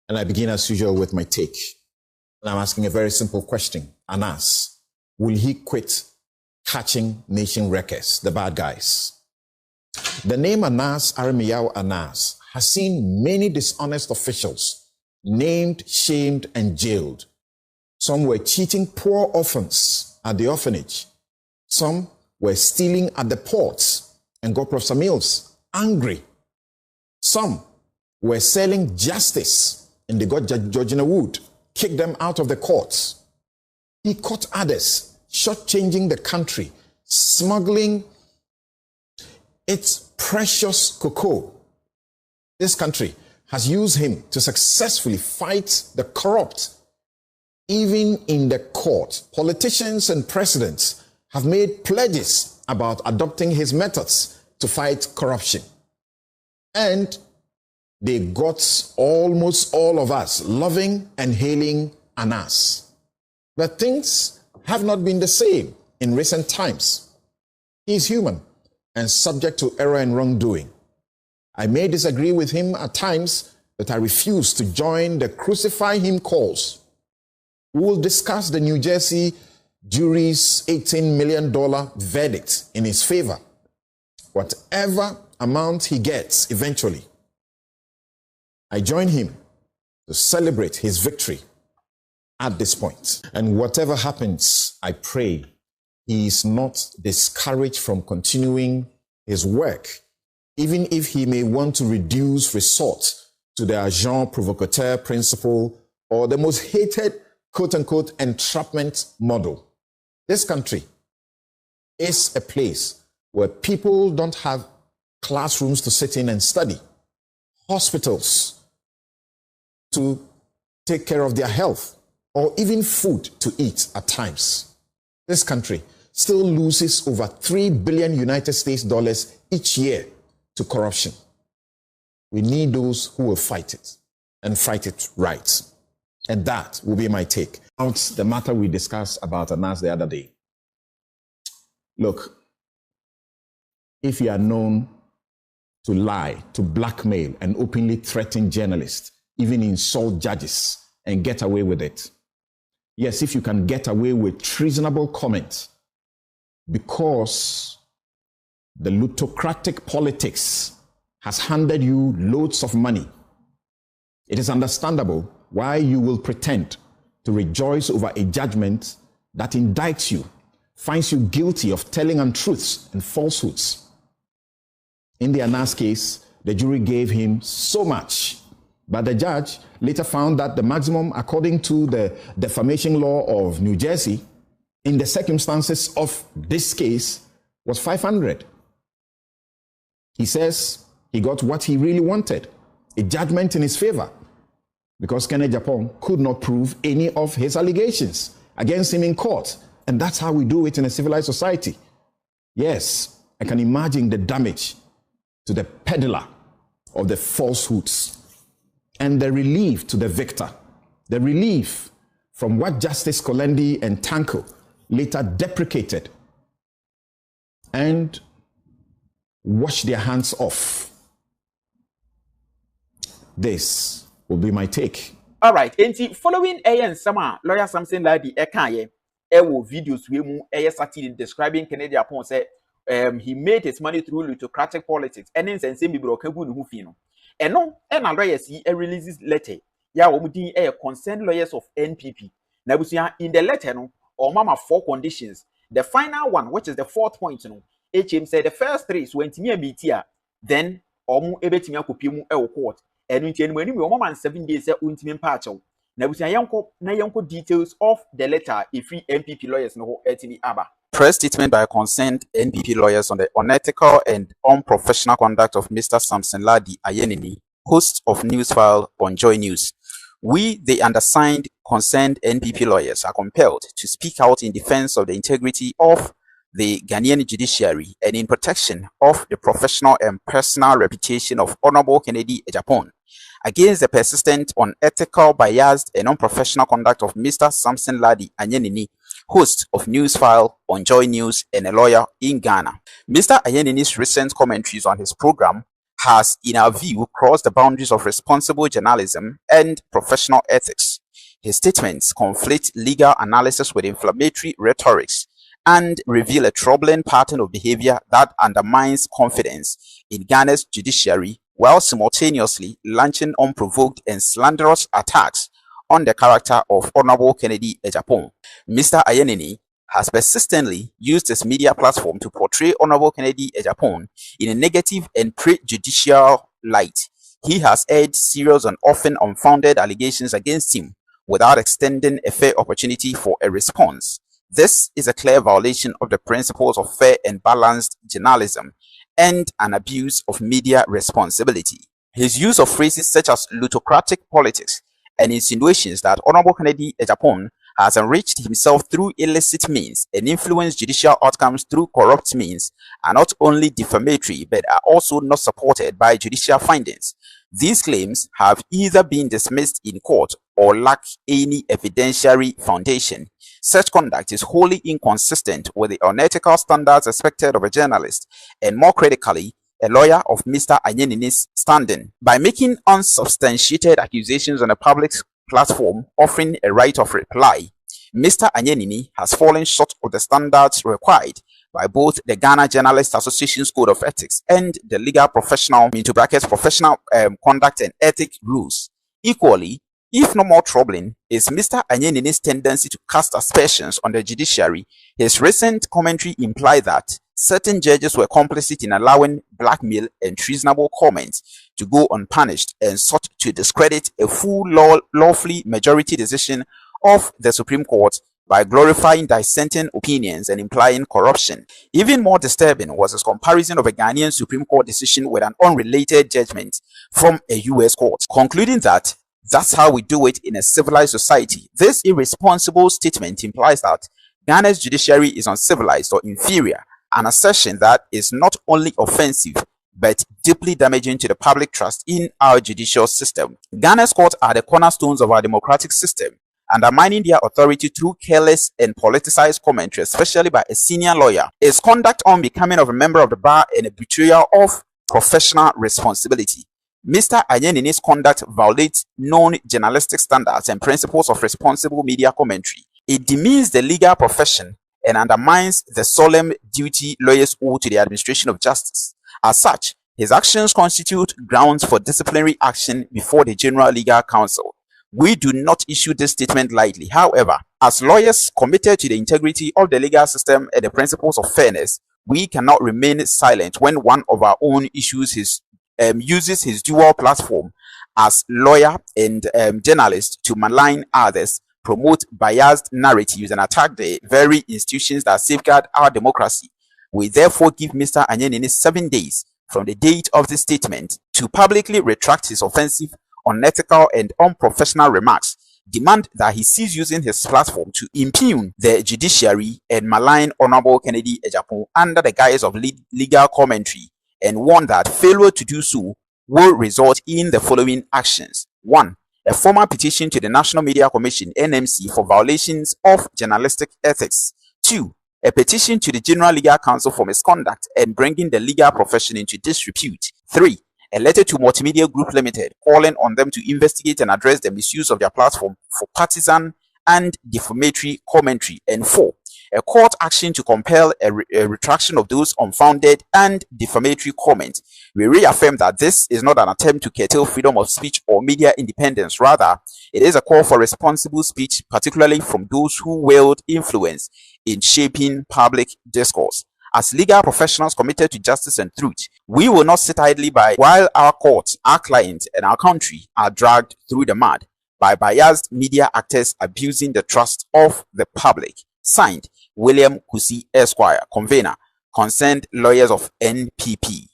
And I begin as usual with my take. And I'm asking a very simple question. Anas, will he quit catching nation wreckers, the bad guys? The name Anas Aremeyaw Anas has seen many dishonest officials named, shamed, and jailed. Some were cheating poor orphans at the orphanage. Some were stealing at the ports and got Professor Mills angry. Some were selling justice and they got Judge Wood, kicked them out of the courts. He caught others shortchanging the country, smuggling its precious cocoa. This country has used him to successfully fight the corrupt. Even in the court, politicians and presidents have made pledges about adopting his methods to fight corruption. And they got almost all of us loving and hailing Anas. But things have not been the same in recent times. He is human and subject to error and wrongdoing. I may disagree with him at times, but I refuse to join the crucify him calls. We will discuss the New Jersey jury's $18 million verdict in his favor. Whatever amount he gets eventually, I join him to celebrate his victory at this point. And whatever happens, I pray he is not discouraged from continuing his work, even if he may want to reduce resort to the agent provocateur principle or the most hated quote-unquote entrapment model. This country is a place where people don't have classrooms to sit in and study, hospitals to take care of their health, or even food to eat at times. This country still loses over $3 billion United States dollars each year to corruption. We need those who will fight it and fight it right. And that will be my take on the matter we discussed about Anas the other day. Look, if you are known to lie, to blackmail, and openly threaten journalists, even insult judges, and get away with it. Yes, if you can get away with treasonable comments because the plutocratic politics has handed you loads of money, it is understandable why you will pretend to rejoice over a judgment that indicts you, finds you guilty of telling untruths and falsehoods. In the Anas case, the jury gave him so much, but the judge later found that the maximum, according to the defamation law of New Jersey, in the circumstances of this case, was $500. He says he got what he really wanted, a judgment in his favor, because Agyapon could not prove any of his allegations against him in court. And that's how we do it in a civilized society. Yes, I can imagine the damage to the peddler of the falsehoods and the relief to the victor, the relief from what Justice Kolendi and Tanko later deprecated and washed their hands off. This will be my take. All right, and following Sama lawyer Samson Ladi Ekaye, videos we mu started describing Agyapon say he made his money through plutocratic politics and then send me broken good who fino. And no, and a lawyer see a releases letter. Ya omudi concerned lawyers of NPP. Nabusia in the letter no or mama 4 conditions. The final one, which is the 4th point, no, HM said the first 3 is when to me a metia, then omu ebetimia kupimu court. And when we mama 7 days untimin pacho. Nabusia yanko details of the letter if free NPP lawyers no etini aba. Press statement by concerned NPP lawyers on the unethical and unprofessional conduct of Mr. Samson Ladi Ayenini, host of Newsfile on Joynews. We, the undersigned concerned NPP lawyers, are compelled to speak out in defense of the integrity of the Ghanaian judiciary and in protection of the professional and personal reputation of Honorable Kennedy Agyapon against the persistent, unethical, biased, and unprofessional conduct of Mr. Samson Ladi Ayenini, host of Newsfile on Joynews and a lawyer in Ghana. Mr. Ayenini's recent commentaries on his program has, in our view, crossed the boundaries of responsible journalism and professional ethics. His statements conflate legal analysis with inflammatory rhetorics and reveal a troubling pattern of behavior that undermines confidence in Ghana's judiciary, while simultaneously launching unprovoked and slanderous attacks on the character of Honorable Kennedy Agyapon. Mr. Ayenini has persistently used his media platform to portray Honorable Kennedy Agyapon in a negative and prejudicial light. He has aired serious and often unfounded allegations against him without extending a fair opportunity for a response. This is a clear violation of the principles of fair and balanced journalism and an abuse of media responsibility. His use of phrases such as plutocratic politics and insinuations that Honorable Kennedy Agyapon has enriched himself through illicit means and influenced judicial outcomes through corrupt means are not only defamatory but are also not supported by judicial findings. These claims have either been dismissed in court or lack any evidentiary foundation. Such conduct is wholly inconsistent with the unethical standards expected of a journalist and, more critically, a lawyer of Mr. Ayenini's standing. By making unsubstantiated accusations on a public platform offering a right of reply, Mr. Ayenini has fallen short of the standards required by both the Ghana Journalists Association's Code of Ethics and the legal professional professional conduct and ethics rules. Equally, if no more troubling, is Mr. Ayenini's tendency to cast aspersions on the judiciary. His recent commentary implied that certain judges were complicit in allowing blackmail and treasonable comments to go unpunished and sought to discredit a full lawfully majority decision of the Supreme Court by glorifying dissenting opinions and implying corruption. Even more disturbing was his comparison of a Ghanaian Supreme Court decision with an unrelated judgment from a US court, concluding that that's how we do it in a civilized society. This irresponsible statement implies that Ghana's judiciary is uncivilized or inferior, an assertion that is not only offensive but deeply damaging to the public trust in our judicial system. Ghana's courts are the cornerstones of our democratic system, undermining their authority through careless and politicized commentary, especially by a senior lawyer, is conduct unbecoming of a member of the bar and a betrayal of professional responsibility. Mr. Ayenini's conduct violates known journalistic standards and principles of responsible media commentary. It demeans the legal profession and undermines the solemn duty lawyers owe to the administration of justice. As such, his actions constitute grounds for disciplinary action before the General Legal Council. We do not issue this statement lightly. However, as lawyers committed to the integrity of the legal system and the principles of fairness, we cannot remain silent when one of our own uses his dual platform as lawyer and journalist to malign others, promote biased narratives, and attack the very institutions that safeguard our democracy. We therefore give Mr. Ayenini 7 days from the date of this statement to publicly retract his offensive, unethical, and unprofessional remarks, demand that he cease using his platform to impugn the judiciary and malign Honorable Kennedy Agyapon under the guise of legal commentary, and warn that failure to do so will result in the following actions. 1. A formal petition to the National Media Commission (NMC) for violations of journalistic ethics. 2. A petition to the General Legal Council for misconduct and bringing the legal profession into disrepute. 3. A letter to Multimedia Group Limited calling on them to investigate and address the misuse of their platform for partisan and defamatory commentary. And 4. A court action to compel a retraction of those unfounded and defamatory comments. We reaffirm that this is not an attempt to curtail freedom of speech or media independence. Rather, it is a call for responsible speech, particularly from those who wield influence in shaping public discourse. As legal professionals committed to justice and truth, we will not sit idly by while our courts, our clients, and our country are dragged through the mud by biased media actors abusing the trust of the public. Signed, William Kusi Esquire, Convener, Concerned Lawyers of NPP.